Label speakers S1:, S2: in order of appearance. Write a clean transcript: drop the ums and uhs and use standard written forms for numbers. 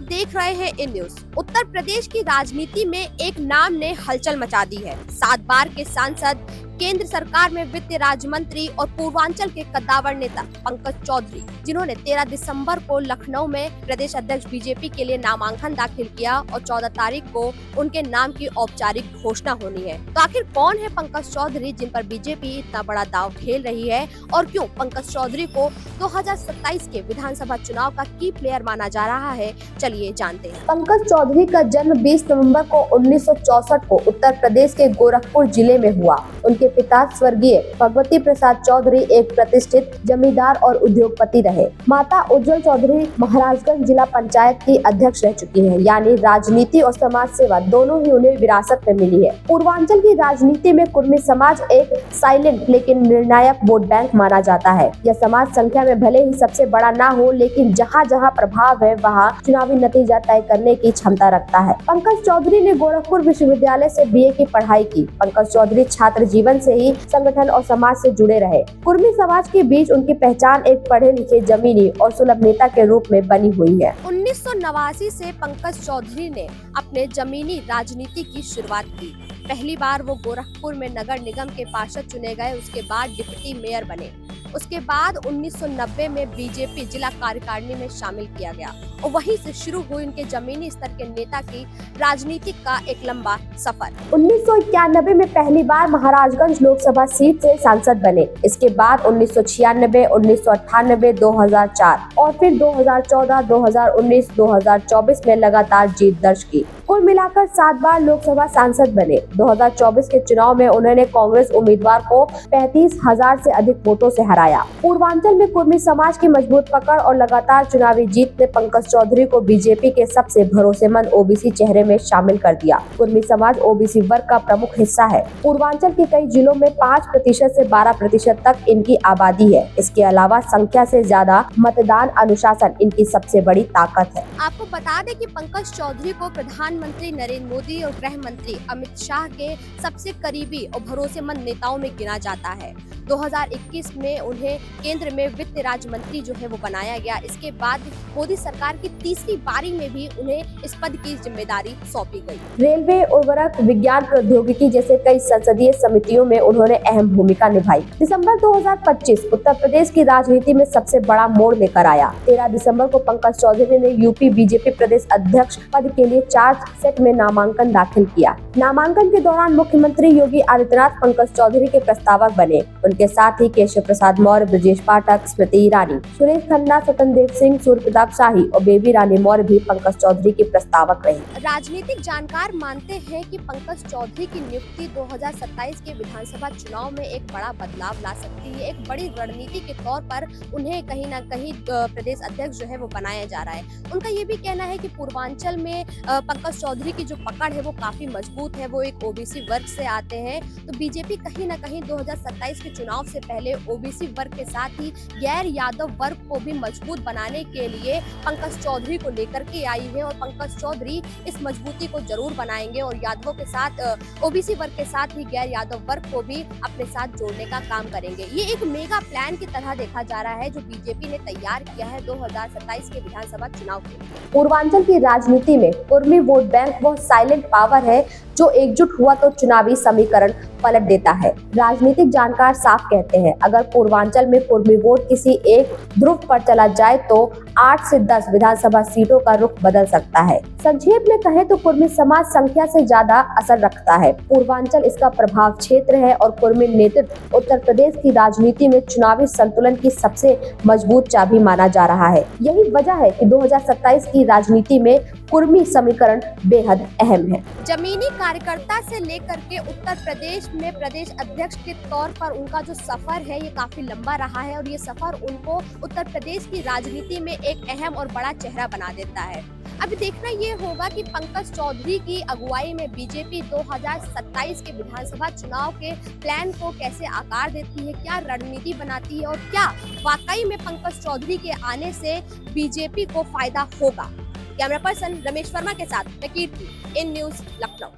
S1: देख रहे हैं इन न्यूज। उत्तर प्रदेश की राजनीति में एक नाम ने हलचल मचा दी है। 7 बार के सांसद, केंद्र सरकार में वित्त राज्य मंत्री और पूर्वांचल के कद्दावर नेता पंकज चौधरी, जिन्होंने 13 दिसंबर को लखनऊ में प्रदेश अध्यक्ष बीजेपी के लिए नामांकन दाखिल किया और 14 तारीख को उनके नाम की औपचारिक घोषणा होनी है। तो आखिर कौन है पंकज चौधरी, जिन पर बीजेपी इतना बड़ा दांव खेल रही है, और क्यों पंकज चौधरी को 2027 के विधानसभा चुनाव का की प्लेयर माना जा रहा है, चलिए जानते हैं।
S2: पंकज चौधरी का जन्म 20 नवंबर को 1964 को उत्तर प्रदेश के गोरखपुर जिले में हुआ। उनके पिता स्वर्गीय भगवती प्रसाद चौधरी एक प्रतिष्ठित जमींदार और उद्योगपति रहे। माता उज्जवल चौधरी महाराजगंज जिला पंचायत की अध्यक्ष रह चुकी हैं, यानी राजनीति और समाज सेवा दोनों ही उन्हें विरासत में मिली है। पूर्वांचल की राजनीति में कुर्मी समाज एक साइलेंट लेकिन निर्णायक वोट बैंक माना जाता है। यह समाज संख्या में भले ही सबसे बड़ा ना हो, लेकिन जहाँ जहाँ प्रभाव है वहाँ चुनावी नतीजा तय करने की क्षमता रखता है। पंकज चौधरी ने गोरखपुर विश्वविद्यालय से बीए की पढ़ाई की। पंकज चौधरी छात्र जीवन से ही संगठन और समाज से जुड़े रहे। कुर्मी समाज के बीच उनकी पहचान एक पढ़े लिखे, जमीनी और सुलभ नेता के रूप में बनी हुई है।
S1: 1989 से पंकज चौधरी ने अपने जमीनी राजनीति की शुरुआत की। पहली बार वो गोरखपुर में नगर निगम के पार्षद चुने गए, उसके बाद डिप्टी मेयर बने। उसके बाद 1990 में बीजेपी जिला कार्यकारिणी में शामिल किया गया और वहीं से शुरू हुई उनके जमीनी स्तर के नेता की राजनीति का एक लंबा सफर।
S2: 1991 में पहली बार महाराजगंज लोकसभा सीट से सांसद बने। इसके बाद 1996, 1998, 2004 और फिर 2014, 2019, 2024 में लगातार जीत दर्ज की। कुल मिलाकर 7 बार लोकसभा सांसद बने। 2024 के चुनाव में उन्होंने कांग्रेस उम्मीदवार को 35,000 से अधिक वोटों से हराया। पूर्वांचल में कुर्मी समाज की मजबूत पकड़ और लगातार चुनावी जीत ने पंकज चौधरी को बीजेपी के सबसे भरोसेमंद ओबीसी चेहरे में शामिल कर दिया। कुर्मी समाज ओबीसी वर्ग का प्रमुख हिस्सा है। पूर्वांचल के कई जिलों में 5% से 12% तक इनकी आबादी है। इसके अलावा संख्या से ज्यादा मतदान अनुशासन इनकी सबसे बड़ी ताकत है।
S1: आपको बता दें कि पंकज चौधरी को प्रधानमंत्री नरेंद्र मोदी और गृह मंत्री अमित शाह के सबसे करीबी और भरोसेमंद नेताओं में गिना जाता है। 2021 में उन्हें केंद्र में वित्त राज्य मंत्री जो है वो बनाया गया। इसके बाद मोदी सरकार की तीसरी बारी में भी उन्हें इस पद की जिम्मेदारी सौंपी गई।
S2: रेलवे, उर्वरक, विज्ञान प्रौद्योगिकी जैसे कई संसदीय समितियों में उन्होंने अहम भूमिका निभाई। दिसंबर 2025 उत्तर प्रदेश की राजनीति में सबसे बड़ा मोड़ लेकर आया। 13 दिसंबर को पंकज चौधरी ने यूपी बीजेपी प्रदेश अध्यक्ष पद के लिए 4 सेट में नामांकन दाखिल किया। नामांकन के दौरान मुख्यमंत्री योगी आदित्यनाथ पंकज चौधरी के प्रस्तावक बने। उनके साथ ही केशव प्रसाद मौर्य, ब्रजेश पाठक, स्मृति ईरानी, सुरेश खन्ना, स्वतंत्र देव सिंह, सूर्य प्रताप शाही और बेबी रानी मौर्य भी पंकज चौधरी के प्रस्तावक रहे।
S1: राजनीतिक जानकार मानते हैं कि पंकज चौधरी की नियुक्ति 2027 के विधानसभा चुनाव में एक बड़ा बदलाव ला सकती है। एक बड़ी रणनीति के तौर पर उन्हें कहीं न कहीं प्रदेश अध्यक्ष जो है वो बनाया जा रहा है। उनका ये भी कहना है कि पूर्वांचल में पंकज चौधरी की जो पकड़ है वो काफी मजबूत है। वो एक ओबीसी वर्ग से आते हैं, तो बीजेपी कहीं न कहीं 2027 के चुनाव से पहले ओबीसी वर्ग के साथ ही गैर यादव वर्ग को भी मजबूत बनाने के लिए पंकज चौधरी को लेकर के आई है और पंकज चौधरी इस मजबूती को जरूर बनाएंगे और यादवों के साथ ओबीसी वर्ग के साथ ही गैर यादव वर्ग को भी अपने साथ जोड़ने का काम करेंगे। ये एक मेगा प्लान की तरह देखा जा रहा है जो बीजेपी ने तैयार किया है 2027 के विधानसभा चुनाव के लिए।
S2: पूर्वांचल की राजनीति में कुर्मी वोट बैंक वो साइलेंट पावर है जो एकजुट हुआ तो चुनावी समीकरण पलट देता है। राजनीतिक जानकार साफ कहते हैं, अगर पूर्वांचल में कुर्मी वोट किसी एक ध्रुव पर चला जाए तो 8 से 10 विधानसभा सीटों का रुख बदल सकता है। संक्षेप में कहें तो कुर्मी समाज संख्या से ज्यादा असर रखता है। पूर्वांचल इसका प्रभाव क्षेत्र है और कुर्मी नेतृत्व उत्तर प्रदेश की राजनीति में चुनावी संतुलन की सबसे मजबूत चाबी माना जा रहा है। यही वजह है कि 2027 की राजनीति में कुर्मी समीकरण बेहद अहम है।
S1: जमीनी कार्यकर्ता से लेकर के उत्तर प्रदेश में प्रदेश अध्यक्ष के तौर पर उनका जो सफर है ये काफी लंबा रहा है और ये सफर उनको उत्तर प्रदेश की राजनीति में एक अहम और बड़ा चेहरा बना देता है। अभी देखना ये होगा कि पंकज चौधरी की अगुवाई में बीजेपी 2027 के विधानसभा चुनाव के प्लान को कैसे आकार देती है, क्या रणनीति बनाती है और क्या वाकई में पंकज चौधरी के आने से बीजेपी को फायदा होगा। कैमरा पर्सन रमेश वर्मा के साथ मैं कीर्ति, इन न्यूज लखनऊ।